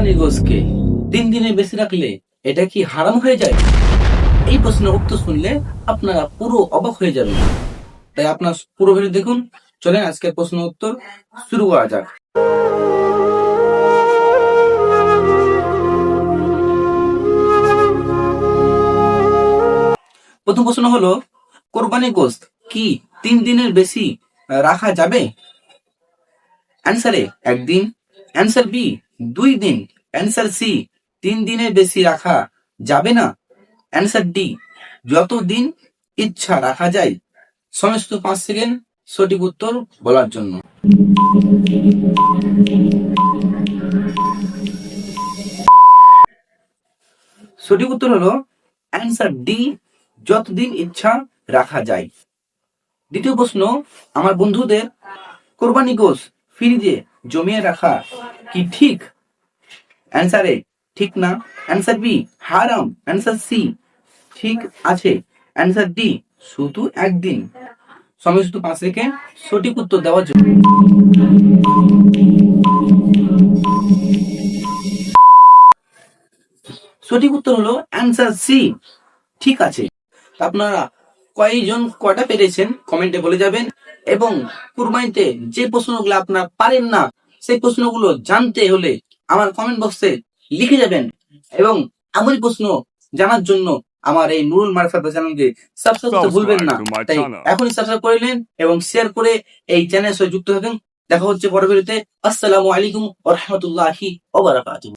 কোরবানির গোশকে 3 দিনের বেশি রাখলে এটা কি হারাম হয়ে যায়? এই প্রশ্নের উত্তর শুনলে আপনারা পুরো অবাক হয়ে যাবেন। তাই আপনার পুরো ভিডিও দেখুন। চলেন আজকের প্রশ্ন উত্তর শুরু করা যাক। প্রথম প্রশ্ন হলো, কোরবানির গোশত কি 3 দিনের বেশি রাখা যাবে? অ্যান্সার এ 1 দিন, অ্যান্সার বি 2 দিন, অ্যান্সার সি 3 দিনের বেশি রাখা যাবে না, অ্যান্সার ডি যতদিন ইচ্ছা রাখা যায়। সমস্ত 5 সেকেন্ড সঠিক উত্তর বলার জন্য। সঠিক উত্তর হলো অ্যান্সার ডি, যতদিন ইচ্ছা রাখা যায়। দ্বিতীয় প্রশ্ন, আমার বন্ধুদের কোরবানি গোশ ফ্রিজে জমিয়ে রাখা কি ঠিক? অ্যান্সার এ ঠিক না, অ্যান্সার বি হারাম, অ্যান্সার সি ঠিক আছে, অ্যান্সার ডি শুধু 1 দিন। সময় শুধু 5 সেকেন্ড সঠিক উত্তর দেওয়ার জন্য। সঠিক উত্তর হলো অ্যান্সার সি ঠিক আছে। আপনারা কয়টা পেরেছেন কমেন্টে বলে যাবেন, এবং কুরবানিতে যে প্রশ্নগুলো আপনারা পারেন না সেই প্রশ্নগুলো জানতে হলে আমার কমেন্ট বক্সে লিখে যাবেন, এবং এমন প্রশ্ন জানার জন্য আমার এই নুরুল মারফত চ্যানেলকে সাবস্ক্রাইব করতে ভুলবেন না। তাই এখনই সাবস্ক্রাইব করে নিন এবং শেয়ার করে এই চ্যানেলের সাথে যুক্ত থাকুন। দেখা হচ্ছে পরবর্তীতে। আসসালামু আলাইকুম ওয়া রাহমাতুল্লাহি ওয়া বারাকাতুহু।